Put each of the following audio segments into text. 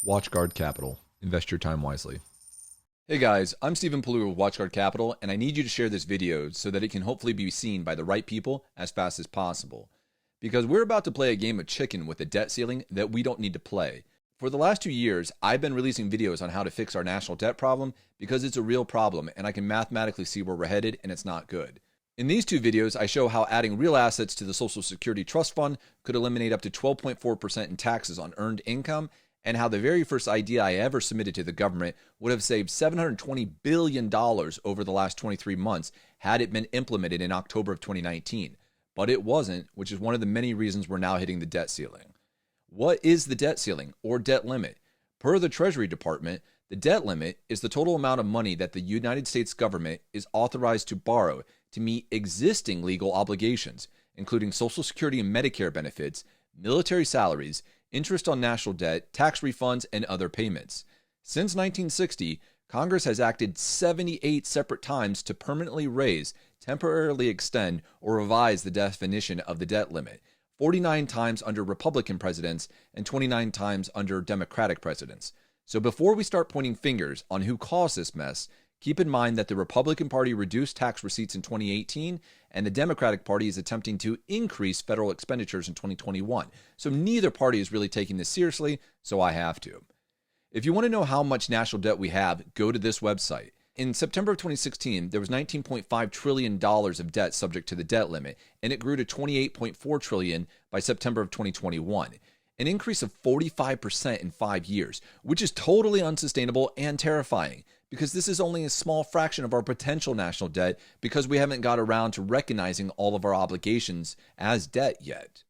WatchGuard Capital. Invest your time wisely. Hey guys, I'm Stephen Palou with WatchGuard Capital, and I need you to share this video so that it can hopefully be seen by the right people as fast as possible. Because we're about to play a game of chicken with a debt ceiling that we don't need to play. For the last 2 years, I've been releasing videos on how to fix our national debt problem because it's a real problem and I can mathematically see where we're headed and it's not good. In these 2 videos, I show how adding real assets to the Social Security Trust Fund could eliminate up to 12.4% in taxes on earned income, and how the very first idea I ever submitted to the government would have saved $720 billion over the last 23 months had it been implemented in October of 2019. But it wasn't, which is one of the many reasons we're now hitting the debt ceiling. What is the debt ceiling or debt limit? Per the Treasury Department, the debt limit is the total amount of money that the United States government is authorized to borrow to meet existing legal obligations, including Social Security and Medicare benefits, military salaries, interest on national debt, tax refunds, and other payments. Since 1960, Congress has acted 78 separate times to permanently raise, temporarily extend, or revise the definition of the debt limit, 49 times under Republican presidents and 29 times under Democratic presidents. So before we start pointing fingers on who caused this mess, keep in mind that the Republican Party reduced tax receipts in 2018, and the Democratic Party is attempting to increase federal expenditures in 2021. So neither party is really taking this seriously, so I have to. If you want to know how much national debt we have, go to this website. In September of 2016, there was $19.5 trillion of debt subject to the debt limit, and it grew to $28.4 trillion by September of 2021. An increase of 45% in 5 years, which is totally unsustainable and terrifying, because this is only a small fraction of our potential national debt because we haven't got around to recognizing all of our obligations as debt yet.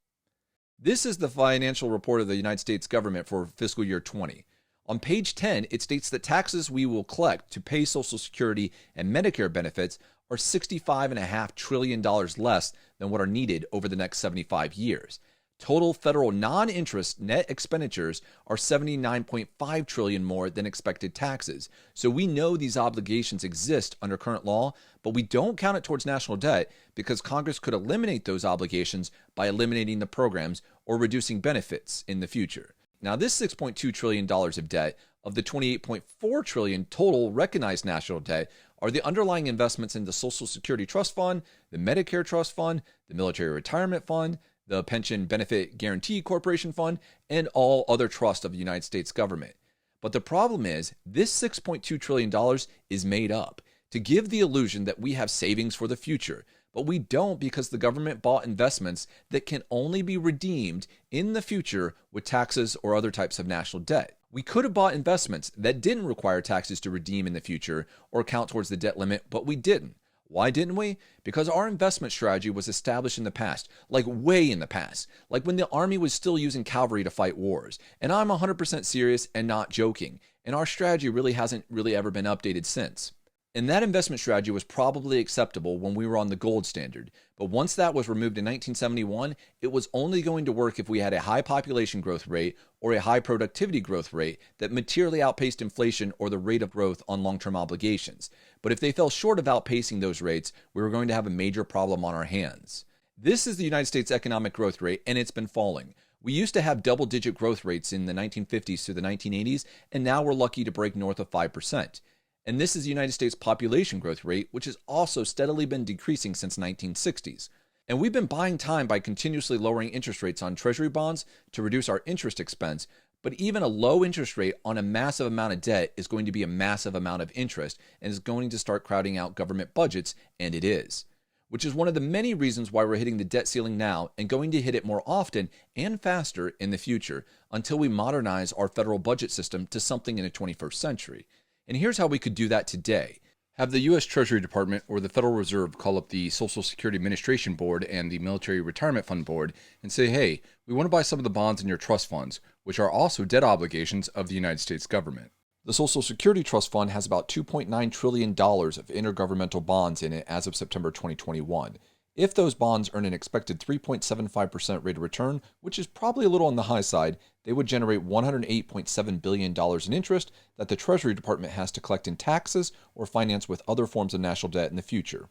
This is the financial report of the United States government for fiscal year 20. On page 10, it states that taxes we will collect to pay Social Security and Medicare benefits are $65.5 trillion less than what are needed over the next 75 years. Total federal non-interest net expenditures are $79.5 trillion more than expected taxes. So we know these obligations exist under current law, but we don't count it towards national debt because Congress could eliminate those obligations by eliminating the programs or reducing benefits in the future. Now, this $6.2 trillion of debt of the $28.4 trillion total recognized national debt are the underlying investments in the Social Security Trust Fund, the Medicare Trust Fund, the Military Retirement Fund, the Pension Benefit Guaranty Corporation Fund, and all other trusts of the United States government. But the problem is, this $6.2 trillion is made up to give the illusion that we have savings for the future, but we don't because the government bought investments that can only be redeemed in the future with taxes or other types of national debt. We could have bought investments that didn't require taxes to redeem in the future or count towards the debt limit, but we didn't. Why didn't we? Because our investment strategy was established in the past, like way in the past, like when the Army was still using cavalry to fight wars. And I'm 100% serious and not joking. And our strategy really hasn't ever been updated since. And that investment strategy was probably acceptable when we were on the gold standard. But once that was removed in 1971, it was only going to work if we had a high population growth rate or a high productivity growth rate that materially outpaced inflation or the rate of growth on long-term obligations. But if they fell short of outpacing those rates, we were going to have a major problem on our hands. This is the United States economic growth rate, and it's been falling. We used to have double-digit growth rates in the 1950s to the 1980s, and now we're lucky to break north of 5%. And this is the United States population growth rate, which has also steadily been decreasing since the 1960s. And we've been buying time by continuously lowering interest rates on Treasury bonds to reduce our interest expense. But even a low interest rate on a massive amount of debt is going to be a massive amount of interest and is going to start crowding out government budgets, and it is. Which is one of the many reasons why we're hitting the debt ceiling now and going to hit it more often and faster in the future until we modernize our federal budget system to something in the 21st century. And here's how we could do that today. Have the U.S. Treasury Department or the Federal Reserve call up the Social Security Administration Board and the Military Retirement Fund Board and say, hey, we want to buy some of the bonds in your trust funds, which are also debt obligations of the United States government. The Social Security Trust Fund has about $2.9 trillion of intergovernmental bonds in it as of September 2021. If those bonds earn an expected 3.75% rate of return, which is probably a little on the high side, they would generate $108.7 billion in interest that the Treasury Department has to collect in taxes or finance with other forms of national debt in the future.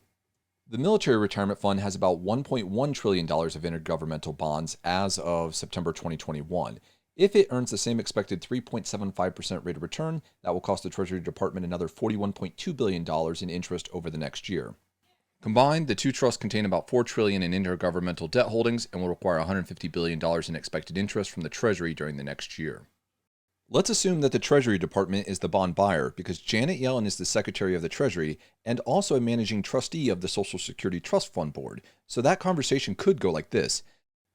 The Military Retirement Fund has about $1.1 trillion of intergovernmental bonds as of September 2021. If it earns the same expected 3.75% rate of return, that will cost the Treasury Department another $41.2 billion in interest over the next year. Combined, the two trusts contain about $4 trillion in intergovernmental debt holdings and will require $150 billion in expected interest from the Treasury during the next year. Let's assume that the Treasury Department is the bond buyer because Janet Yellen is the Secretary of the Treasury and also a managing trustee of the Social Security Trust Fund Board. So that conversation could go like this.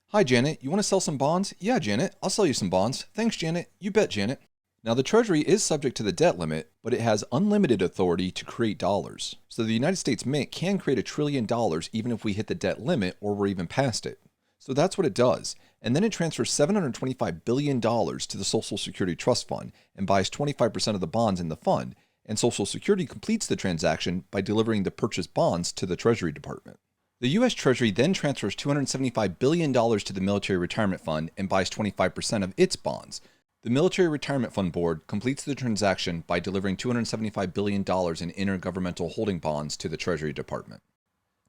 Hi, Janet. You want to sell some bonds? Yeah, Janet. I'll sell you some bonds. Thanks, Janet. You bet, Janet. Now, the Treasury is subject to the debt limit, but it has unlimited authority to create dollars. So the United States Mint can create $1 trillion even if we hit the debt limit or we're even past it. So that's what it does. And then it transfers $725 billion to the Social Security Trust Fund and buys 25% of the bonds in the fund. And Social Security completes the transaction by delivering the purchased bonds to the Treasury Department. The U.S. Treasury then transfers $275 billion to the Military Retirement Fund and buys 25% of its bonds. The Military Retirement Fund Board completes the transaction by delivering $275 billion in intergovernmental holding bonds to the Treasury Department.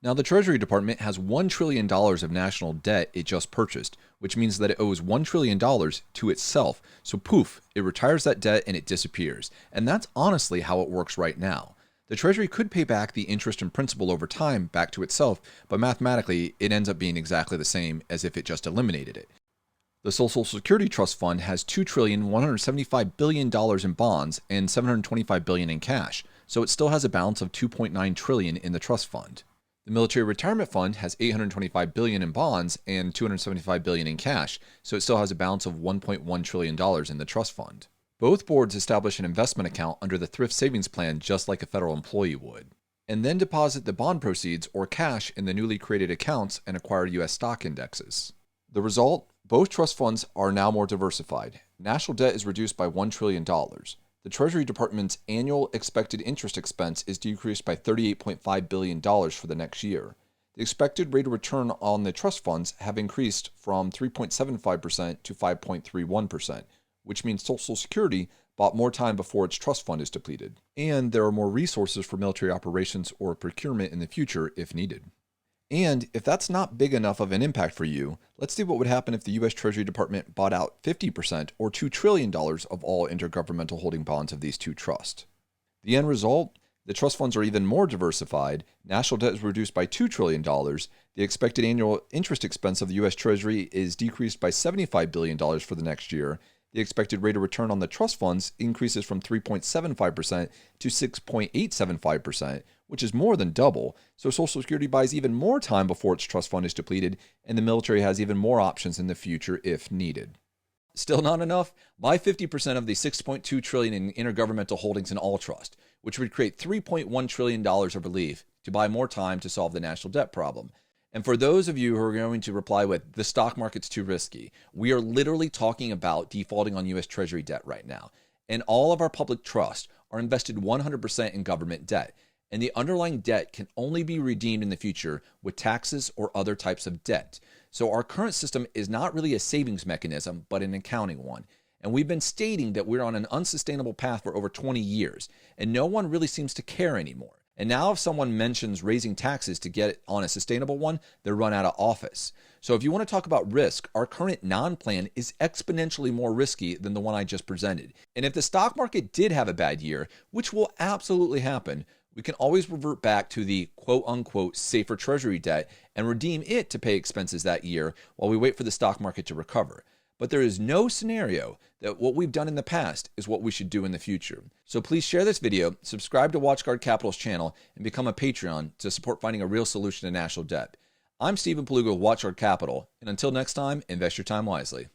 Now, the Treasury Department has $1 trillion of national debt it just purchased, which means that it owes $1 trillion to itself. So poof, it retires that debt and it disappears. And that's honestly how it works right now. The Treasury could pay back the interest and principal over time back to itself, but mathematically, it ends up being exactly the same as if it just eliminated it. The Social Security Trust Fund has $2,175 billion in bonds and $725 billion in cash, so it still has a balance of $2.9 trillion in the trust fund. The Military Retirement Fund has $825 billion in bonds and $275 billion in cash, so it still has a balance of $1.1 trillion in the trust fund. Both boards establish an investment account under the Thrift Savings Plan just like a federal employee would, and then deposit the bond proceeds or cash in the newly created accounts and acquire U.S. stock indexes. The result? Both trust funds are now more diversified. National debt is reduced by $1 trillion. The Treasury Department's annual expected interest expense is decreased by $38.5 billion for the next year. The expected rate of return on the trust funds have increased from 3.75% to 5.31%, which means Social Security bought more time before its trust fund is depleted. And there are more resources for military operations or procurement in the future if needed. And if that's not big enough of an impact for you, let's see what would happen if the U.S. Treasury Department bought out 50% or $2 trillion of all intergovernmental holding bonds of these two trusts. The end result? The trust funds are even more diversified, national debt is reduced by $2 trillion, the expected annual interest expense of the U.S. Treasury is decreased by $75 billion for the next year, the expected rate of return on the trust funds increases from 3.75% to 6.875%, which is more than double, so Social Security buys even more time before its trust fund is depleted, and the military has even more options in the future if needed. Still not enough? Buy 50% of the $6.2 trillion in intergovernmental holdings in all trust, which would create $3.1 trillion of relief to buy more time to solve the national debt problem. And for those of you who are going to reply with, the stock market's too risky, we are literally talking about defaulting on U.S. Treasury debt right now. And all of our public trusts are invested 100% in government debt. And the underlying debt can only be redeemed in the future with taxes or other types of debt. So our current system is not really a savings mechanism, but an accounting one. And we've been stating that we're on an unsustainable path for over 20 years, and no one really seems to care anymore. And now if someone mentions raising taxes to get it on a sustainable one, they're run out of office. So if you want to talk about risk, our current non-plan is exponentially more risky than the one I just presented. And if the stock market did have a bad year, which will absolutely happen, we can always revert back to the quote-unquote safer treasury debt and redeem it to pay expenses that year while we wait for the stock market to recover. But there is no scenario that what we've done in the past is what we should do in the future. So please share this video, subscribe to WatchGuard Capital's channel, and become a Patreon to support finding a real solution to national debt. I'm Stephen Paluga with WatchGuard Capital, and until next time, invest your time wisely.